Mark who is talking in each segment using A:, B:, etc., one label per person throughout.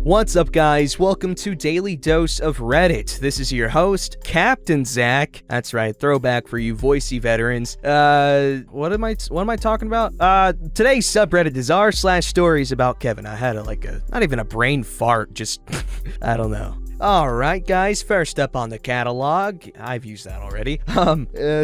A: What's up, guys? Welcome to Daily Dose of Reddit. This is your host, Captain Zach. That's right, throwback for you voicey veterans. What am I talking about? Today's subreddit is r/stories about Kevin. I had not even a brain fart, just, I don't know. Alright guys, first up on the catalog, I've used that already.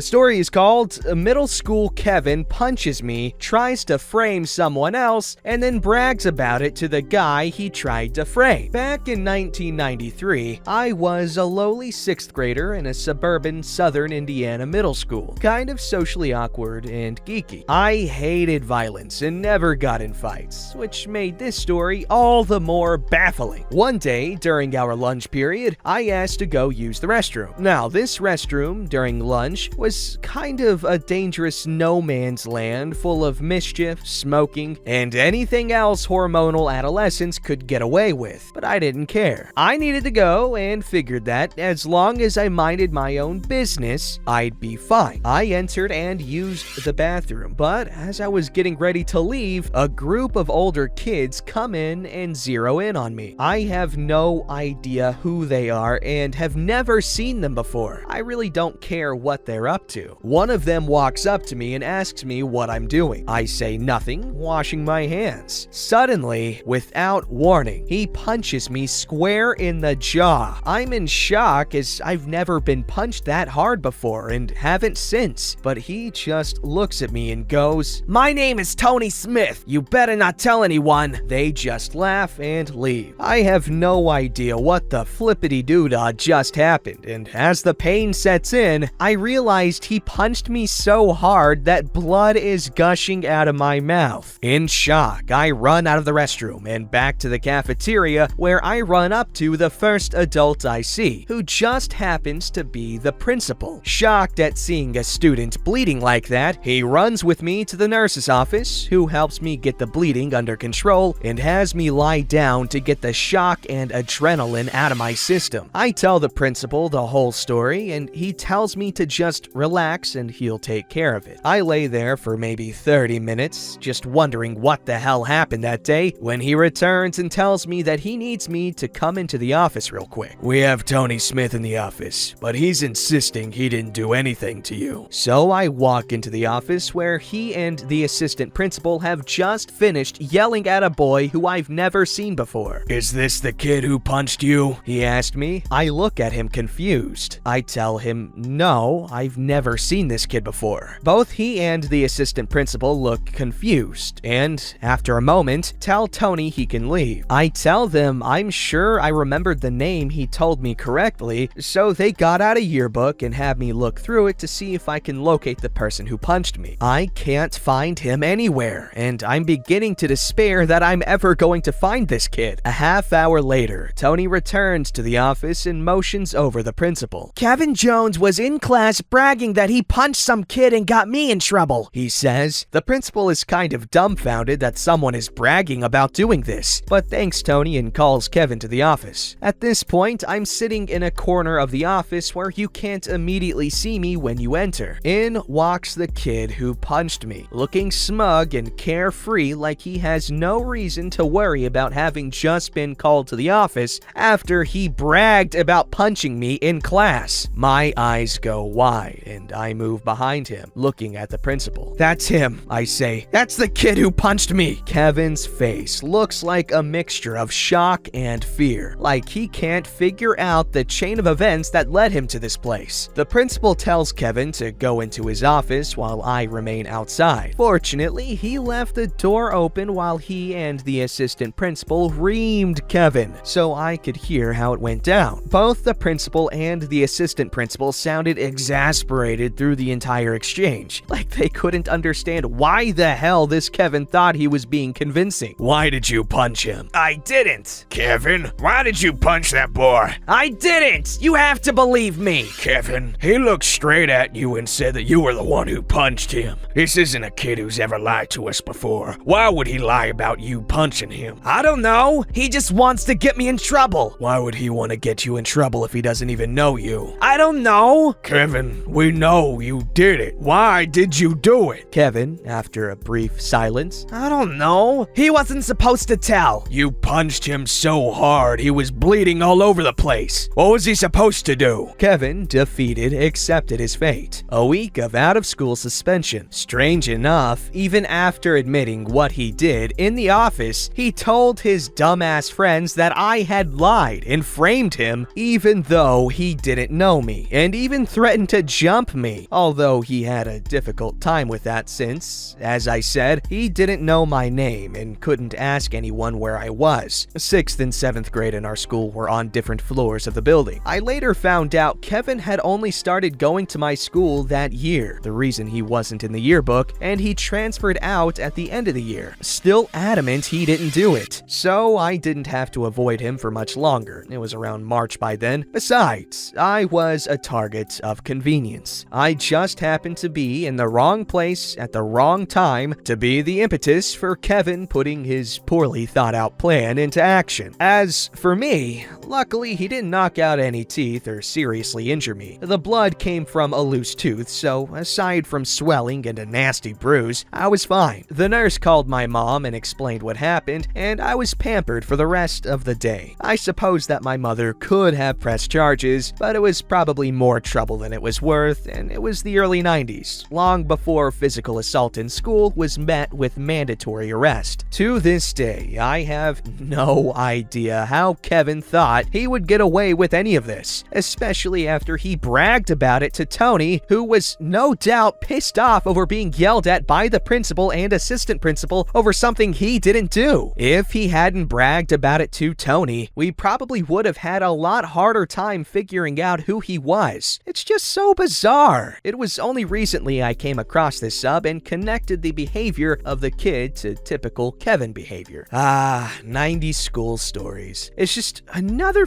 A: Story is called Middle School Kevin Punches Me, Tries to Frame Someone Else, and then brags about it to the guy he tried to frame. Back in 1993, I was a lowly 6th grader in a suburban southern Indiana middle school. Kind of socially awkward and geeky. I hated violence and never got in fights, which made this story all the more baffling. One day, during our lunch period, I asked to go use the restroom. Now, this restroom during lunch was kind of a dangerous no man's land full of mischief, smoking, and anything else hormonal adolescents could get away with, but I didn't care. I needed to go and figured that as long as I minded my own business, I'd be fine. I entered and used the bathroom, but as I was getting ready to leave, a group of older kids come in and zero in on me. I have no idea who they are and have never seen them before. I really don't care what they're up to. One of them walks up to me and asks me what I'm doing. I say nothing, washing my hands. Suddenly, without warning, he punches me square in the jaw. I'm in shock as I've never been punched that hard before and haven't since, but he just looks at me and goes, "My name is Tony Smith. You better not tell anyone." They just laugh and leave. I have no idea what the flippity-doo-dah just happened, and as the pain sets in, I realized he punched me so hard that blood is gushing out of my mouth. In shock, I run out of the restroom and back to the cafeteria, where I run up to the first adult I see, who just happens to be the principal. Shocked at seeing a student bleeding like that, he runs with me to the nurse's office, who helps me get the bleeding under control and has me lie down to get the shock and adrenaline out of my system. I tell the principal the whole story, and he tells me to just relax and he'll take care of it. I lay there for maybe 30 minutes, just wondering what the hell happened that day, when he returns and tells me that he needs me to come into the office real quick. "We have Tony Smith in the office, but he's insisting he didn't do anything to you." So I walk into the office where he and the assistant principal have just finished yelling at a boy who I've never seen before. "Is this the kid who punched you?" he asked me. I look at him confused. I tell him, no, I've never seen this kid before. Both he and the assistant principal look confused, and after a moment, tell Tony he can leave. I tell them I'm sure I remembered the name he told me correctly, so they got out a yearbook and have me look through it to see if I can locate the person who punched me. I can't find him anywhere, and I'm beginning to despair that I'm ever going to find this kid. A half hour later, Tony returns to the office and motions over the principal. "Kevin Jones was in class bragging that he punched some kid and got me in trouble," he says. The principal is kind of dumbfounded that someone is bragging about doing this, but thanks Tony and calls Kevin to the office. At this point, I'm sitting in a corner of the office where you can't immediately see me when you enter. In walks the kid who punched me, looking smug and carefree like he has no reason to worry about having just been called to the office after he bragged about punching me in class. My eyes go wide and I move behind him, looking at the principal. "That's him," I say. "That's the kid who punched me." Kevin's face looks like a mixture of shock and fear, like he can't figure out the chain of events that led him to this place. The principal tells Kevin to go into his office while I remain outside. Fortunately, he left the door open while he and the assistant principal reamed Kevin, so I could hear how it went down. Both the principal and the assistant principal sounded exasperated through the entire exchange, like they couldn't understand why the hell this Kevin thought he was being convincing. "Why did you punch him?" "I didn't." "Kevin, why did you punch that boy?" "I didn't! You have to believe me!" "Kevin, he looked straight at you and said that you were the one who punched him. This isn't a kid who's ever lied to us before. Why would he lie about you punching him?" "I don't know. He just wants to get me in trouble." Why would he want to get you in trouble if he doesn't even know you?
B: I don't know.
A: Kevin, we know you did it. Why did you do it? Kevin, after a brief silence.
B: I don't know. He wasn't supposed to tell.
A: You punched him so hard he was bleeding all over the place. What was he supposed to do? Kevin, defeated, accepted his fate. A week of out-of-school suspension. Strange enough, even after admitting what he did in the office, he told his dumbass friends that I had lied and framed him even though he didn't know me, and even threatened to jump me, although he had a difficult time with that since, as I said, he didn't know my name and couldn't ask anyone where I was. 6th and 7th grade in our school were on different floors of the building. I later found out Kevin had only started going to my school that year, the reason he wasn't in the yearbook, and he transferred out at the end of the year, still adamant he didn't do it. So I didn't have to avoid him for much longer. It was around March by then. Besides, I was a target of convenience. I just happened to be in the wrong place at the wrong time to be the impetus for Kevin putting his poorly thought out plan into action. As for me, luckily he didn't knock out any teeth or seriously injure me. The blood came from a loose tooth, so aside from swelling and a nasty bruise, I was fine. The nurse called my mom and explained what happened, and I was pampered for the rest of the day. I suppose that my mother could have pressed charges, but it was probably more trouble than it was worth, and it was the early 90s, long before physical assault in school was met with mandatory arrest. To this day, I have no idea how Kevin thought he would get away with any of this, especially after he bragged about it to Tony, who was no doubt pissed off over being yelled at by the principal and assistant principal over something he didn't do. If he hadn't bragged about it to Tony, we probably would have had a lot harder time figuring out who he was. It's just so bizarre. It was only recently I came across this sub and connected the behavior of the kid to typical Kevin behavior. 90s school stories. It's just another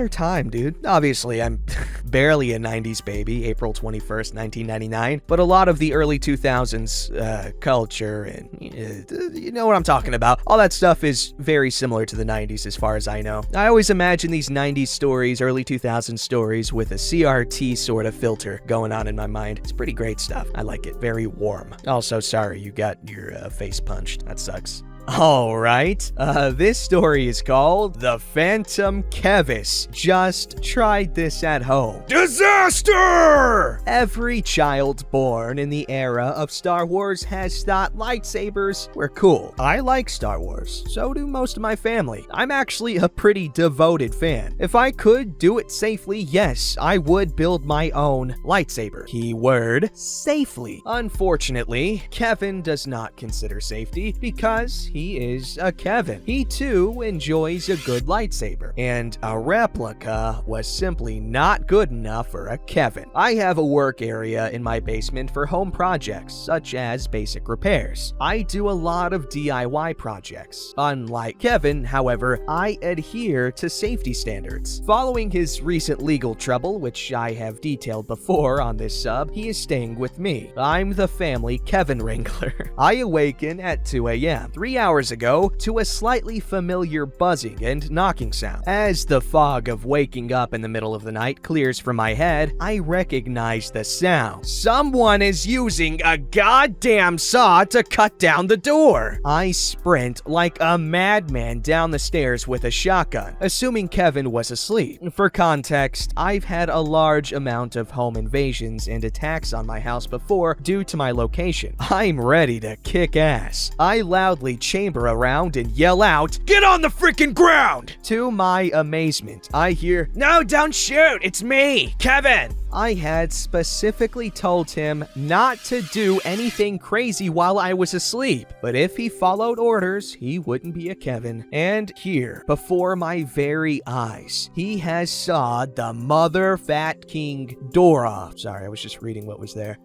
A: time, dude. Obviously, I'm barely a 90s baby, April 21st, 1999, but a lot of the early 2000s culture and you know what I'm talking about. All that stuff is very similar to the 90s as far as I know. I always imagine these 90s stories, early 2000s stories with a CRT sort of filter going on in my mind. It's pretty great stuff. I like it. Very warm. Also, sorry you got your face punched. That sucks. Alright, this story is called The Phantom Kevis. Just tried this at home. Disaster! Every child born in the era of Star Wars has thought lightsabers were cool. I like Star Wars, so do most of my family. I'm actually a pretty devoted fan. If I could do it safely, yes, I would build my own lightsaber. Keyword, safely. Unfortunately, Kevin does not consider safety because he is a Kevin. He too enjoys a good lightsaber, and a replica was simply not good enough for a Kevin. I have a work area in my basement for home projects, such as basic repairs. I do a lot of DIY projects. Unlike Kevin, however, I adhere to safety standards. Following his recent legal trouble, which I have detailed before on this sub, he is staying with me. I'm the family Kevin Wrangler. I awaken at 2 a.m. 3 hours ago to a slightly familiar buzzing and knocking sound. As the fog of waking up in the middle of the night clears from my head, I recognize the sound. Someone is using a goddamn saw to cut down the door. I sprint like a madman down the stairs with a shotgun, assuming Kevin was asleep. For context, I've had a large amount of home invasions and attacks on my house before due to my location. I'm ready to kick ass. I loudly chamber around and yell out, "Get on the freaking ground!" To my amazement, I hear,
B: "No, don't shoot! It's me, Kevin!"
A: I had specifically told him not to do anything crazy while I was asleep, but if he followed orders, he wouldn't be a Kevin. And here, before my very eyes, he has sawed the mother fat king door off. Sorry, I was just reading what was there.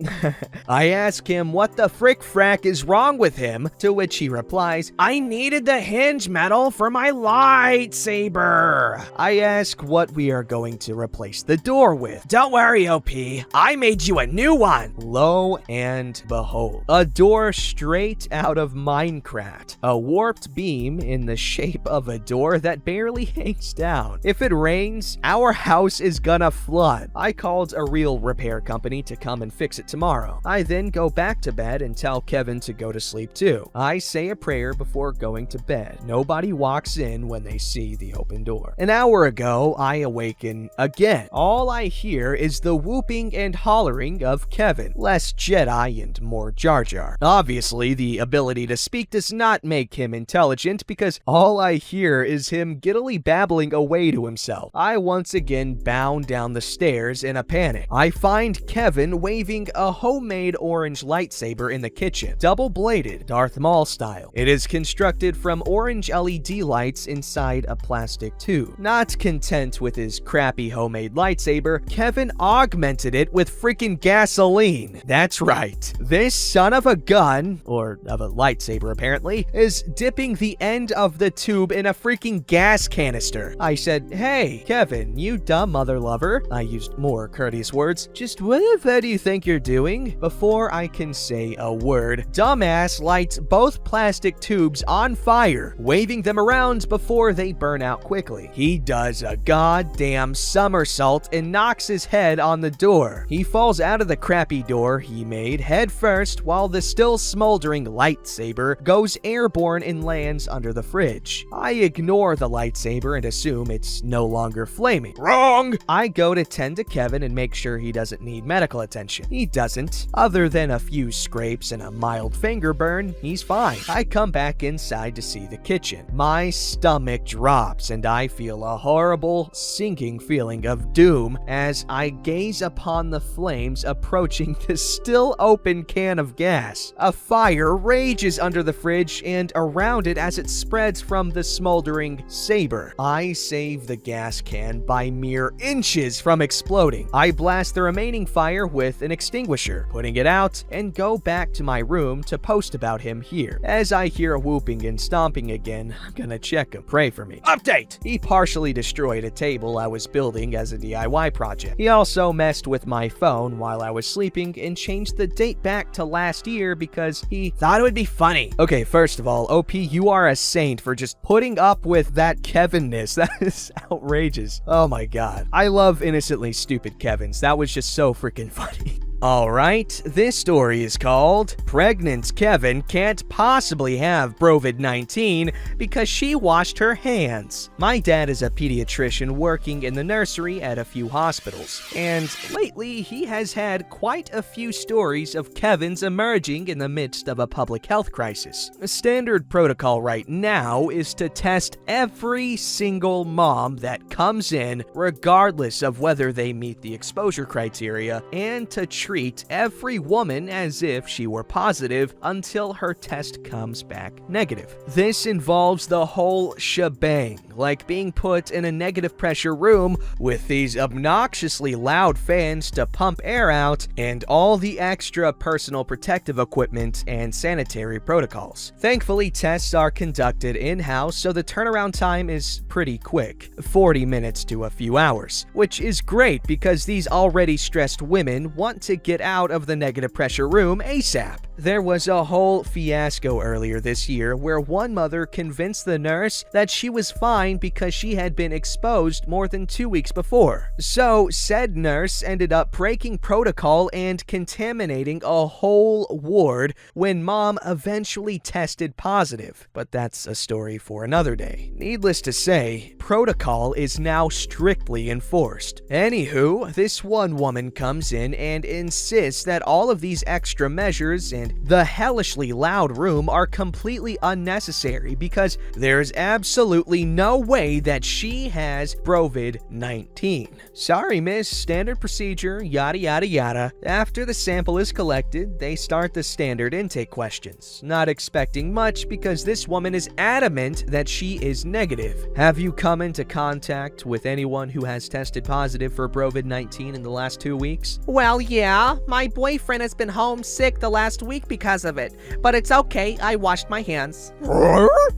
A: I ask him what the frick frack is wrong with him, to which he replies,
B: "I needed the hinge metal for my lightsaber."
A: I ask what we are going to replace the door with.
B: "Don't worry, worry, OP. I made you a new one.
A: Lo and behold, a door straight out of Minecraft. A warped beam in the shape of a door that barely hangs down. If it rains, our house is gonna flood. I called a real repair company to come and fix it tomorrow. I then go back to bed and tell Kevin to go to sleep too. I say a prayer before going to bed. Nobody walks in when they see the open door. An hour ago, I awaken again. All I hear is the whooping and hollering of Kevin. Less Jedi and more Jar Jar. Obviously, the ability to speak does not make him intelligent because all I hear is him giddily babbling away to himself. I once again bound down the stairs in a panic. I find Kevin waving a homemade orange lightsaber in the kitchen, double-bladed, Darth Maul style. It is constructed from orange LED lights inside a plastic tube. Not content with his crappy homemade lightsaber, Kevin augmented it with freaking gasoline. That's right. This son of a gun, or of a lightsaber apparently, is dipping the end of the tube in a freaking gas canister. I said, "Hey, Kevin, you dumb mother lover." I used more courteous words. "Just what the do you think you're doing?" Before I can say a word, dumbass lights both plastic tubes on fire, waving them around before they burn out quickly. He does a goddamn somersault and knocks his head on the door. He falls out of the crappy door he made head first while the still smoldering lightsaber goes airborne and lands under the fridge. I ignore the lightsaber and assume it's no longer flaming. Wrong! I go to tend to Kevin and make sure he doesn't need medical attention. He doesn't. Other than a few scrapes and a mild finger burn, he's fine. I come back inside to see the kitchen. My stomach drops and I feel a horrible, sinking feeling of doom as I gaze upon the flames approaching the still open can of gas. A fire rages under the fridge and around it as it spreads from the smoldering saber. I save the gas can by mere inches from exploding. I blast the remaining fire with an extinguisher, putting it out, and go back to my room to post about him here. As I hear whooping and stomping again, I'm gonna check him. Pray for me. Update! He partially destroyed a table I was building as a DIY project. He also messed with my phone while I was sleeping and changed the date back to last year because he
B: Thought it would be funny.
A: Okay, first of all, OP, you are a saint for just putting up with that Kevin-ness. That is outrageous. Oh my god. I love innocently stupid Kevins. That was just so freaking funny. Alright, this story is called Pregnant Kevin Can't Possibly Have Brovid-19 Because She Washed Her Hands. My dad is a pediatrician working in the nursery at a few hospitals, and lately he has had quite a few stories of Kevins emerging in the midst of a public health crisis. A standard protocol right now is to test every single mom that comes in, regardless of whether they meet the exposure criteria, and to treat every woman as if she were positive until her test comes back negative. This involves the whole shebang, like being put in a negative pressure room with these obnoxiously loud fans to pump air out and all the extra personal protective equipment and sanitary protocols. Thankfully, tests are conducted in-house, so the turnaround time is pretty quick, 40 minutes to a few hours, which is great because these already stressed women want to get out of the negative pressure room ASAP. There was a whole fiasco earlier this year where one mother convinced the nurse that she was fine because she had been exposed more than 2 weeks before. So, said nurse ended up breaking protocol and contaminating a whole ward when mom eventually tested positive. But that's a story for another day. Needless to say, protocol is now strictly enforced. Anywho, this one woman comes in and insists that all of these extra measures and the hellishly loud room are completely unnecessary because there's absolutely no way that she has Brovid-19. Sorry, miss, standard procedure, yada yada yada. After the sample is collected, they start the standard intake questions, not expecting much because this woman is adamant that she is negative. Have you come into contact with anyone who has tested positive for Brovid-19 in the last 2 weeks?
C: Well, yeah, my boyfriend has been home sick the last week because of it, but it's okay, I washed my hands.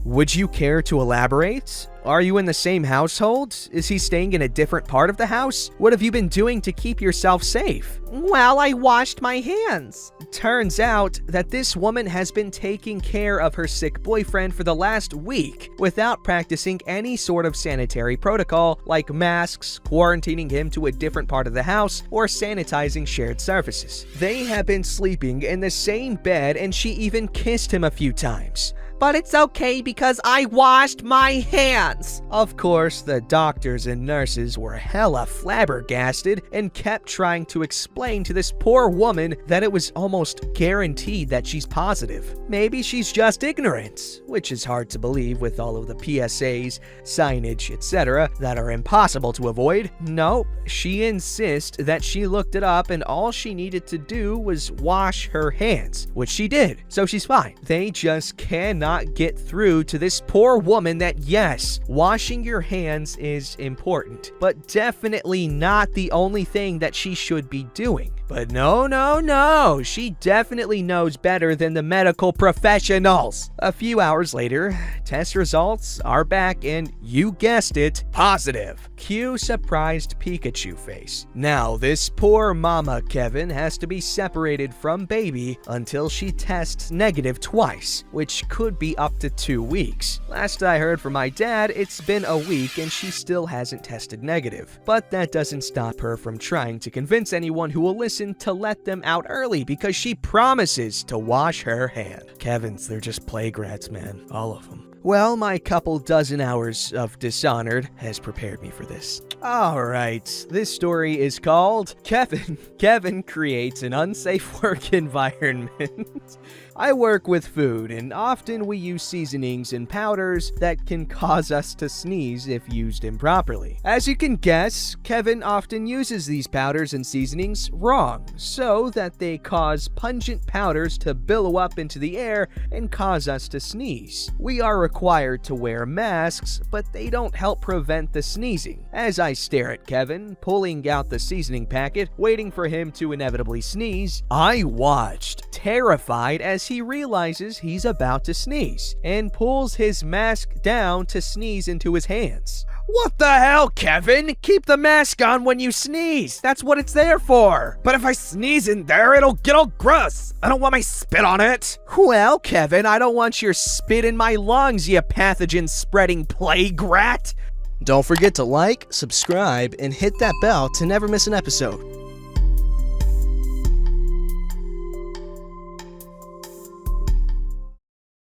A: Would you care to elaborate? Are you in the same household? Is he staying in a different part of the house? What have you been doing to keep yourself safe?
C: Well, I washed my hands.
A: Turns out that this woman has been taking care of her sick boyfriend for the last week without practicing any sort of sanitary protocol like masks, quarantining him to a different part of the house, or sanitizing shared surfaces. They have been sleeping in the same bed and she even kissed him a few times.
C: But it's okay because I washed my hands.
A: Of course, the doctors and nurses were hella flabbergasted and kept trying to explain to this poor woman that it was almost guaranteed that she's positive. Maybe she's just ignorant, which is hard to believe with all of the PSAs, signage, etc. that are impossible to avoid. Nope, she insists that she looked it up and all she needed to do was wash her hands, which she did, so she's fine. They just cannot get through to this poor woman that yes, washing your hands is important, but definitely not the only thing that she should be doing. But no, she definitely knows better than the medical professionals. A few hours later, test results are back and you guessed it, positive. Cue surprised Pikachu face. Now, this poor mama Kevin has to be separated from baby until she tests negative twice, which could be up to 2 weeks. Last I heard from my dad, it's been a week and she still hasn't tested negative. But that doesn't stop her from trying to convince anyone who will listen to let them out early because she promises to wash her hand. Kevin's, they're just plague rats, man. All of them. Well, my couple dozen hours of Dishonored has prepared me for this. Alright, this story is called Kevin creates an unsafe work environment. I work with food, and often we use seasonings and powders that can cause us to sneeze if used improperly. As you can guess, Kevin often uses these powders and seasonings wrong, so that they cause pungent powders to billow up into the air and cause us to sneeze. We are required to wear masks, but they don't help prevent the sneezing. As I stare at Kevin, pulling out the seasoning packet, waiting for him to inevitably sneeze, I watched, terrified as he realizes he's about to sneeze, and pulls his mask down to sneeze into his hands.
B: What the hell, Kevin? Keep the mask on when you sneeze. That's what it's there for. But if I sneeze in there, it'll get all gross. I don't want my spit on it.
A: Well, Kevin, I don't want your spit in my lungs, you pathogen-spreading plague rat. Don't forget to like, subscribe, and hit that bell to never miss an episode.